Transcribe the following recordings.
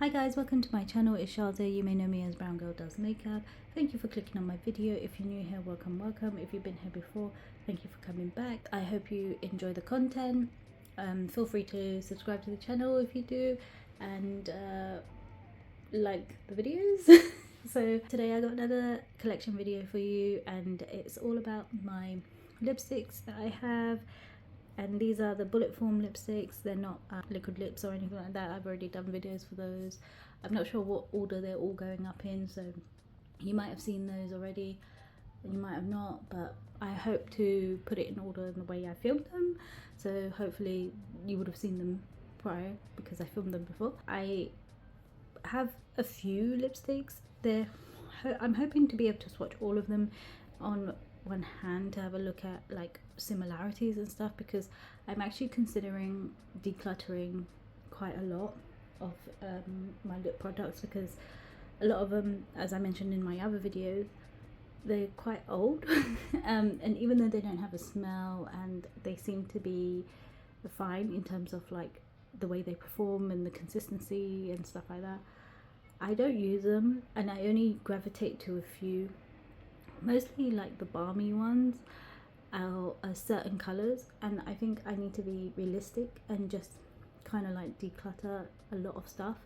Hi guys, welcome to my channel. It's Shaza. You may know me as Brown Girl Does Makeup. Thank you for clicking on my video. If you're new here, welcome. If you've been here before, thank you for coming back. I hope you enjoy the content. Feel free to subscribe to the channel if you do, and like the videos. So today I got another collection video for you, and it's all about my lipsticks that I have. And these are the bullet form lipsticks. They're not liquid lips or anything like that. I've already done videos for those. I'm not sure what order they're all going up in, so you might have seen those already and you might have not, but I hope to put it in order in the way I filmed them, so hopefully you would have seen them prior because I filmed them before. I have a few lipsticks. I'm hoping to be able to swatch all of them on one hand to have a look at like similarities and stuff, because I'm actually considering decluttering quite a lot of my lip products, because a lot of them, as I mentioned in my other videos, they're quite old and even though they don't have a smell and they seem to be fine in terms of like the way they perform and the consistency and stuff like that, I don't use them, and I only gravitate to a few, mostly like the balmy ones, certain colors. And I think I need to be realistic and just kind of like declutter a lot of stuff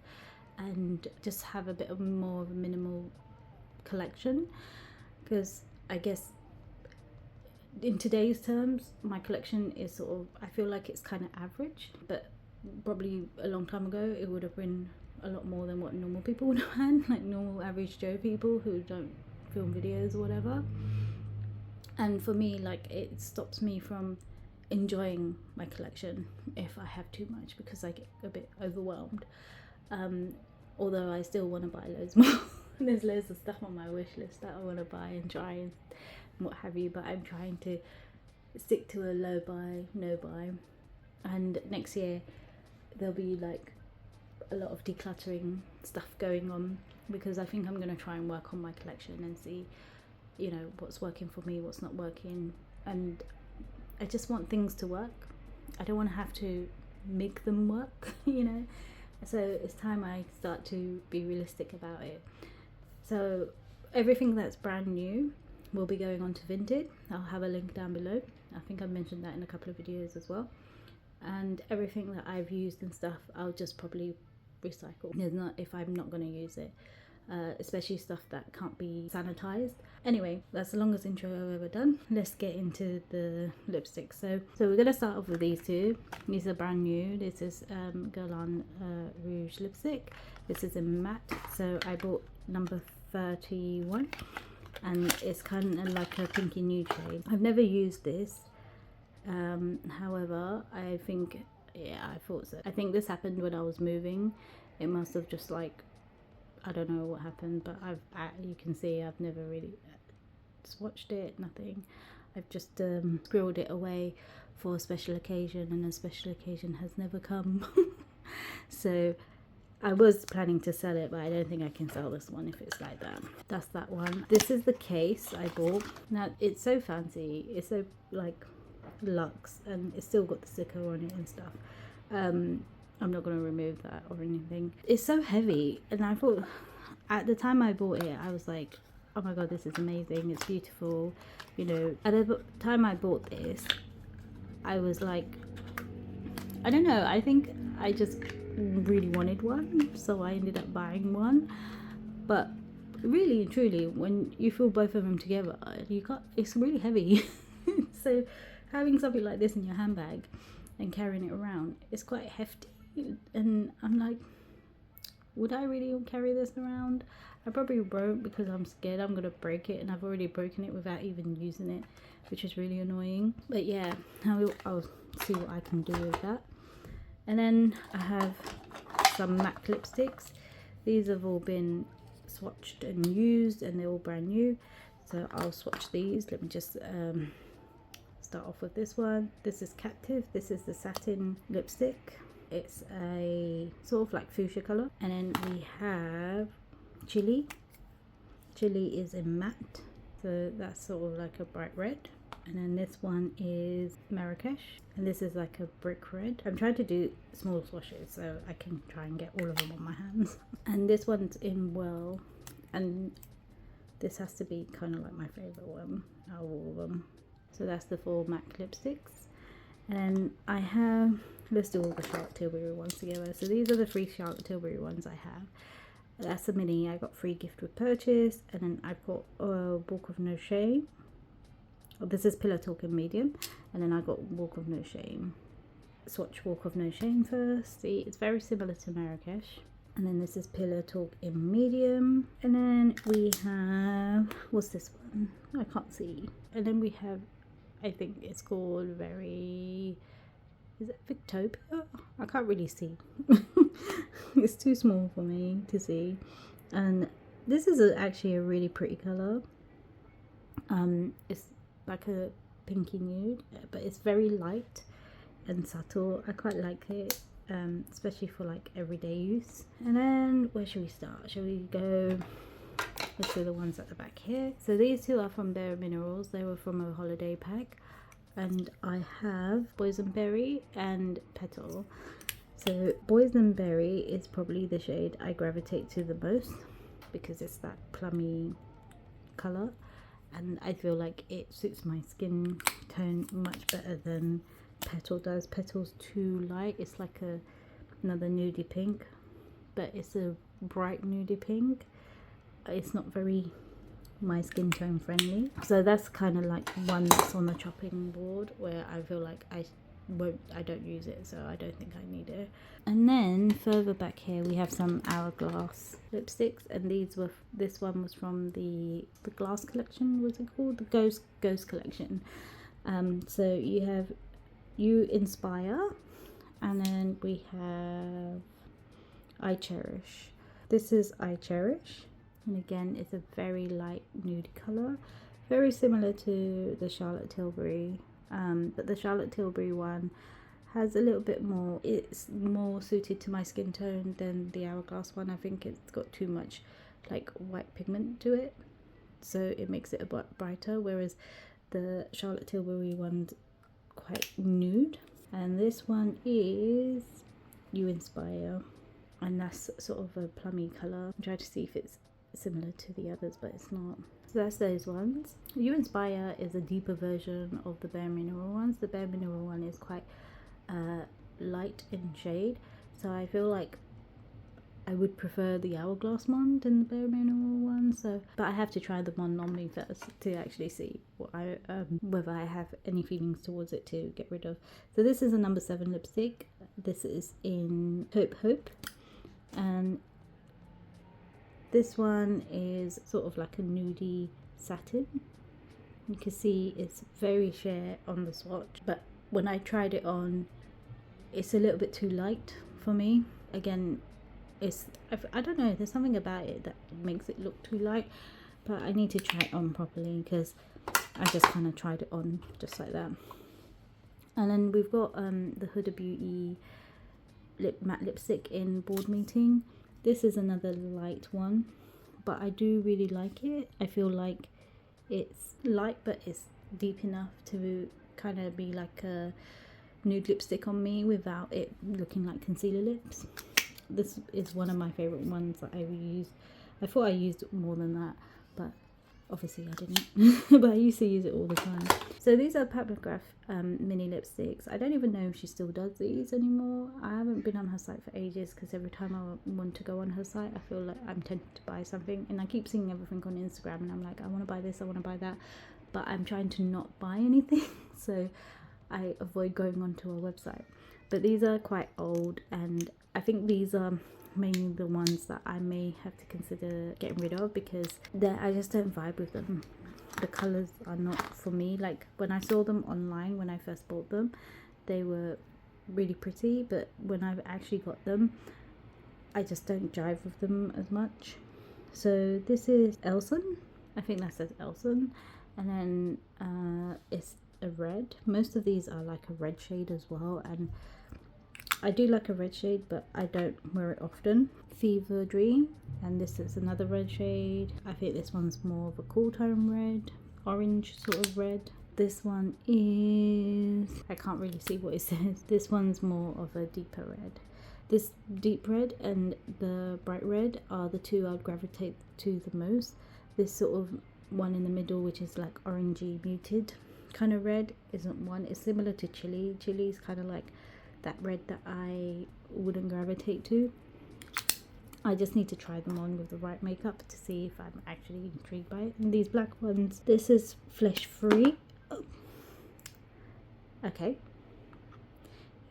and just have a bit of more of a minimal collection, because I guess in today's terms my collection is sort of, I feel like it's kind of average, but probably a long time ago it would have been a lot more than what normal people would have had, like normal average Joe people who don't film videos or whatever. And for me, like, it stops me from enjoying my collection if I have too much, because I get a bit overwhelmed. Although I still want to buy loads more. There's loads of stuff on my wish list that I want to buy and try and what have you, but I'm trying to stick to a low buy, no buy. And next year there'll be like a lot of decluttering stuff going on, because I think I'm going to try and work on my collection and see, you know, what's working for me, what's not working. And I just want things to work. I don't want to have to make them work, you know. So it's time I start to be realistic about it. So everything that's brand new will be going on to Vinted. I'll have a link down below. I think I mentioned that in a couple of videos as well. And everything that I've used and stuff, I'll just probably recycle. There's not, if I'm not going to use it, especially stuff that can't be sanitized. Anyway, that's the longest intro I've ever done. Let's get into the lipsticks. So we're gonna start off with these two. These are brand new. This is Guerlain Rouge lipstick. This is in matte. So I bought number 31, and it's kind of like a pinky nude shade. I've never used this. However, I think, yeah, I thought so. I think this happened when I was moving. It must have just like, I don't know what happened, but you can see I've never really swatched it, nothing. I've just squirreled it away for a special occasion, and a special occasion has never come. So I was planning to sell it, but I don't think I can sell this one if it's like that. That's that one. This is the case I bought. Now it's so fancy, it's so like luxe, and it's still got the sticker on it and stuff. I'm not going to remove that or anything. It's so heavy, and I thought at the time I bought it, I was like, oh my god, this is amazing, it's beautiful, you know. At the time I bought this, I was like, I don't know, I think I just really wanted one, so I ended up buying one. But really truly, when you feel both of them together, it's really heavy. So having something like this in your handbag and carrying it around, it's quite hefty. And I'm like, would I really carry this around? I probably won't, because I'm scared I'm gonna break it, and I've already broken it without even using it, which is really annoying. But yeah, I'll see what I can do with that. And then I have some MAC lipsticks. These have all been swatched and used, and they're all brand new, so I'll swatch these. Let me just start off with this one. This is Captive. This is the satin lipstick. It's a sort of like fuchsia color. And then we have Chili. Chili is in matte, so that's sort of like a bright red. And then this one is Marrakesh, and this is like a brick red. I'm trying to do small swatches so I can try and get all of them on my hands. And this one's in Well, and this has to be kind of like my favorite one out of all of them. So that's the 4 MAC lipsticks. And I have, let's do all the Charlotte Tilbury ones together. So these are the 3 Charlotte Tilbury ones I have. That's a mini. I got free gift with purchase. And then I've got Walk of No Shame. Oh, this is Pillow Talk in medium. And then I got Walk of No Shame. Swatch Walk of No Shame first. See, it's very similar to Marrakesh. And then this is Pillow Talk in medium. And then we have, what's this one? I can't see. And then we have, I think it's called is it Victopia? I can't really see. It's too small for me to see. And this is actually a really pretty color. It's like a pinky nude, but it's very light and subtle. I quite like it, especially for like everyday use. And then where should we start? Shall we go, let's do the ones at the back here. So these 2 are from Bare Minerals. They were from a holiday pack. And I have Boysenberry and Petal. So Boysenberry is probably the shade I gravitate to the most because it's that plummy color, and I feel like it suits my skin tone much better than Petal does. Petal's too light. It's like another nudie pink, but it's a bright nudie pink. It's not very my skin tone friendly, so that's kind of like one that's on the chopping board where I feel like I don't use it, so I don't think I need it. And then further back here we have some Hourglass lipsticks, and this one was from the Glass collection. What's it called? The Ghost collection. So you have You Inspire, and then we have I Cherish. This is I Cherish. And again, it's a very light nude color, very similar to the Charlotte Tilbury, but the Charlotte Tilbury one has a little bit more, it's more suited to my skin tone than the Hourglass one. I think it's got too much like white pigment to it, so it makes it a bit brighter, whereas the Charlotte Tilbury one's quite nude. And this one is You Inspire, and that's sort of a plummy color. I'm trying to see if it's similar to the others, but it's not. So that's those ones. You Inspire is a deeper version of the Bare Mineral ones. The Bare Mineral one is quite light in shade, so I feel like I would prefer the Hourglass one than the Bare Mineral one. So, but I have to try them on me first to actually see what whether I have any feelings towards it to get rid of. So this is a number 7 lipstick. This is in Hope, and this one is sort of like a nudie satin. You can see it's very sheer on the swatch, but when I tried it on, it's a little bit too light for me. Again, I don't know, there's something about it that makes it look too light, but I need to try it on properly because I just kind of tried it on just like that. And then we've got the Huda Beauty matte lipstick in Board Meeting. This is another light one, but I do really like it. I feel like it's light, but it's deep enough to kind of be like a nude lipstick on me without it looking like concealer lips. This is one of my favorite ones that I've used. I thought I used more than that, but obviously I didn't. But I used to use it all the time. So these are Pat McGrath mini lipsticks. I don't even know if she still does these anymore. I haven't been on her site for ages because every time I want to go on her site, I feel like I'm tempted to buy something, and I keep seeing everything on Instagram and I'm like, I want to buy this, I want to buy that, but I'm trying to not buy anything, so I avoid going onto her website. But these are quite old, and I think these are mainly the ones that I may have to consider getting rid of because I just don't vibe with them. The colours are not for me. Like when I saw them online when I first bought them, they were really pretty, but when I've actually got them, I just don't jive with them as much. So this is Elson. I think that says Elson. And then it's a red. Most of these are like a red shade as well, and I do like a red shade, but I don't wear it often. Fever Dream, and this is another red shade. I think this one's more of a cool tone red, orange sort of red. This one is, I can't really see what it says. This one's more of a deeper red. This deep red and the bright red are the two I'd gravitate to the most. This sort of one in the middle, which is like orangey muted kind of red, isn't one. It's similar to chili. Chili is kind of like that red that I wouldn't gravitate to. I just need to try them on with the right makeup to see if I'm actually intrigued by it. And these black ones, this is flesh free. Oh. Okay,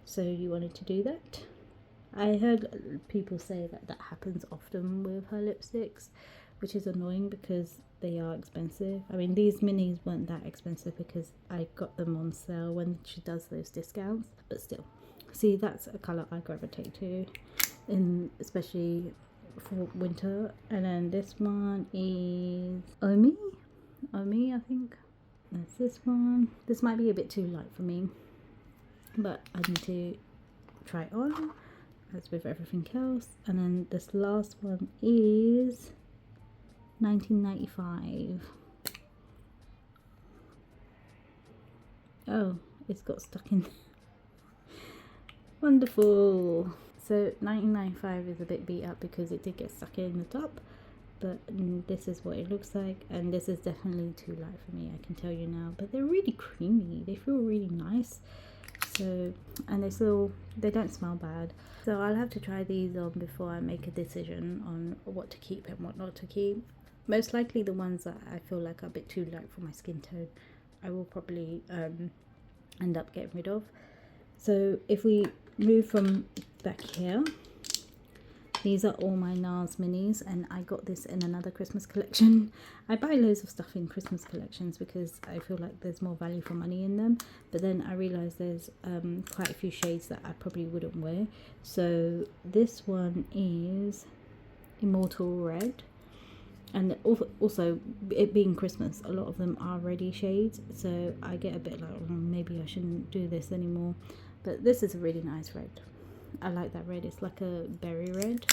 so you wanted to do that. I heard people say that that happens often with her lipsticks, which is annoying because they are expensive. I mean, these minis weren't that expensive because I got them on sale when she does those discounts, but still. See, that's a colour I gravitate to, especially for winter. And then this one is Omi, I think. That's this one. This might be a bit too light for me, but I need to try it on, as with everything else. And then this last one is 1995. Oh, it's got stuck in. Wonderful. So 1995 is a bit beat up because it did get stuck in the top, but this is what it looks like, and this is definitely too light for me, I can tell you now. But they're really creamy, they feel really nice. So, and they don't smell bad. So I'll have to try these on before I make a decision on what to keep and what not to keep. Most likely the ones that I feel like are a bit too light for my skin tone, I will probably end up getting rid of. So if we move from back here, these are all my NARS minis, and I got this in another Christmas collection. I buy loads of stuff in Christmas collections because I feel like there's more value for money in them, but then I realized there's quite a few shades that I probably wouldn't wear. So this one is Immortal Red, and also it being Christmas, a lot of them are ready shades, so I get a bit like, oh, maybe I shouldn't do this anymore. But this is a really nice red. I like that red. It's like a berry red.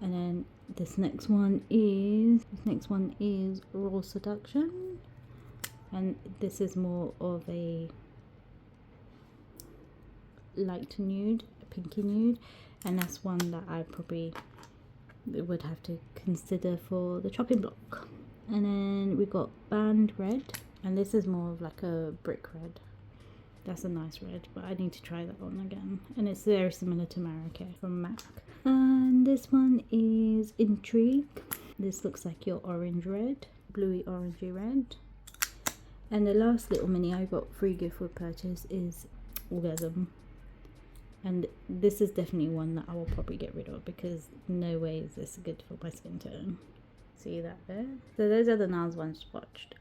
And then this next one is Raw Seduction, and this is more of a light nude, a pinky nude, and that's one that I probably would have to consider for the chopping block. And then we've got Band Red, and this is more of like a brick red. That's a nice red, but I need to try that one again. And it's very similar to Marrakech from MAC. And this one is Intrigue. This looks like your orange red, bluey orangey red. And the last little mini I got free gift with purchase is Orgasm. And this is definitely one that I will probably get rid of because no way is this good for my skin tone. See that there? So those are the NARS ones swatched.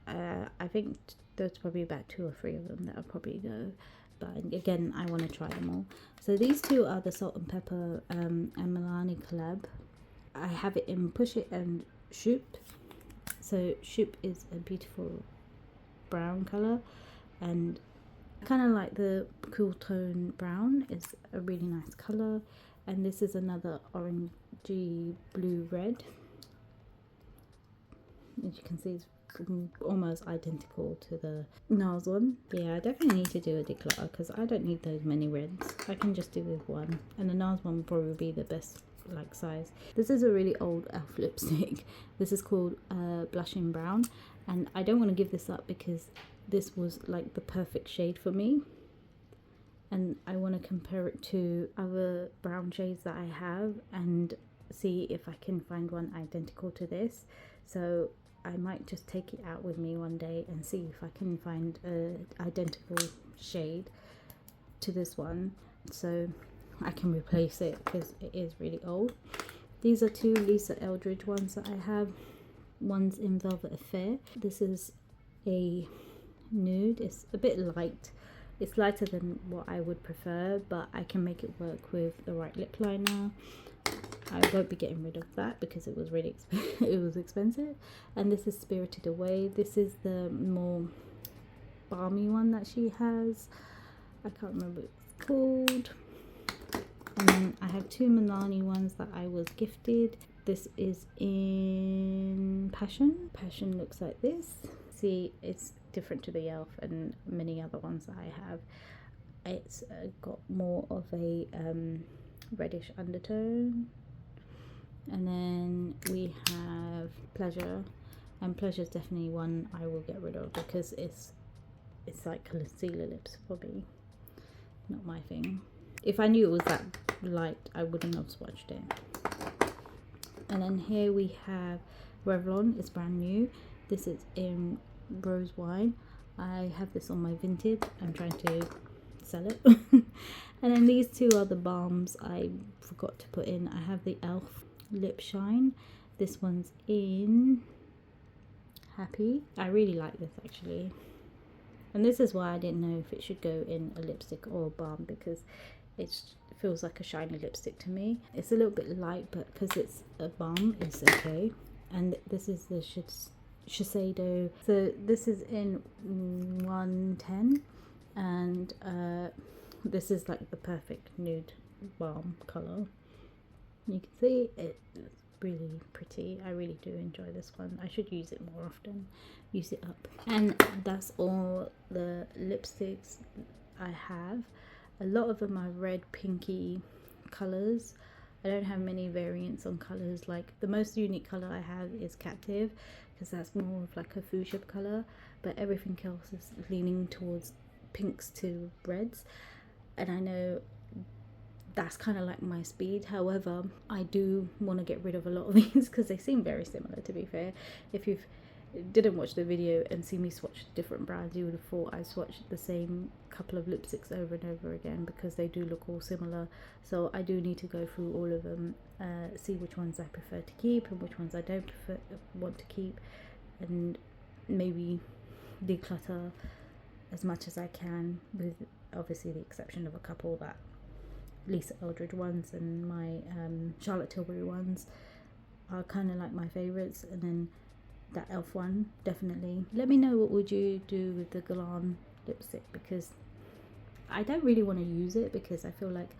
I think there's probably about 2 or 3 of them that I'll probably go, but again, I want to try them all. So these two are the Salt and Pepper and Milani collab. I have it in Push It and Shoop. So Shoop is a beautiful brown color, and kind of like the cool tone brown. Is a really nice color, and this is another orangey blue red. As you can see, it's almost identical to the NARS one. Yeah, I definitely need to do a declutter because I don't need those many reds. I can just do with one, and the NARS one will probably be the best like size. This is a really old elf lipstick. This is called Blushing Brown, and I don't want to give this up because this was like the perfect shade for me, and I want to compare it to other brown shades that I have and see if I can find one identical to this. So I might just take it out with me one day and see if I can find an identical shade to this one so I can replace it because it is really old. These are 2 Lisa Eldridge ones that I have. One's in Velvet Affair. This is a nude. It's a bit light. It's lighter than what I would prefer, but I can make it work with the right lip liner. I won't be getting rid of that because it was really expensive. And this is Spirited Away. This is the more balmy one that she has. I can't remember what it's called. And then I have 2 Milani ones that I was gifted. This is in Passion. Passion looks like this. See, it's different to the Elf and many other ones that I have. It's got more of a reddish undertone. And then we have Pleasure, and Pleasure is definitely one I will get rid of because it's like concealer lips for me, not my thing. If I knew it was that light, I wouldn't have swatched it. And then here we have Revlon. It's brand new. This is in Rose Wine. I have this on my Vinted. I'm trying to sell it. And then these two are the balms I forgot to put in. I have the Elf Lip Shine. This one's in Happy. I really like this actually. And this is why I didn't know if it should go in a lipstick or a balm, because it feels like a shiny lipstick to me. It's a little bit light, but because it's a balm, it's okay. And this is the Shiseido. So this is in 110, and this is like the perfect nude balm color. You can see it's really pretty. I really do enjoy this one. I should use it more often. Use it up. And that's all the lipsticks I have. A lot of them are red, pinky colors. I don't have many variants on colors. Like the most unique color I have is Captive, because that's more of like a fuchsia color, but everything else is leaning towards pinks to reds, and I know that's kind of like my speed. However, I do want to get rid of a lot of these because they seem very similar, to be fair. If you didn't watch the video and see me swatch different brands, you would have thought I swatched the same couple of lipsticks over and over again, because they do look all similar. So I do need to go through all of them, see which ones I prefer to keep and which ones I don't want to keep, and maybe declutter as much as I can, with obviously the exception of a couple that Lisa Eldridge ones and my Charlotte Tilbury ones are kind of like my favorites, and then that Elf one, definitely. Let me know what would you do with the Galan lipstick, because I don't really want to use it, because I feel like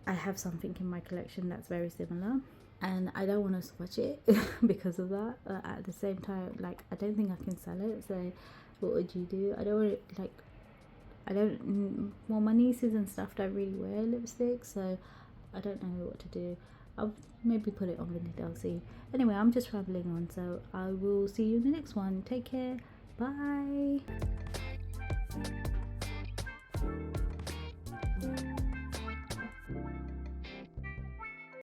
I have something in my collection that's very similar and I don't want to swatch it because of that. At the same time, like, I don't think I can sell it. So what would you do? I don't want it, like, well, my nieces and stuff don't really wear lipstick, so I don't know what to do. I'll maybe put it on Vinted, I'll see. Anyway, I'm just traveling on, so I will see you in the next one. Take care. Bye.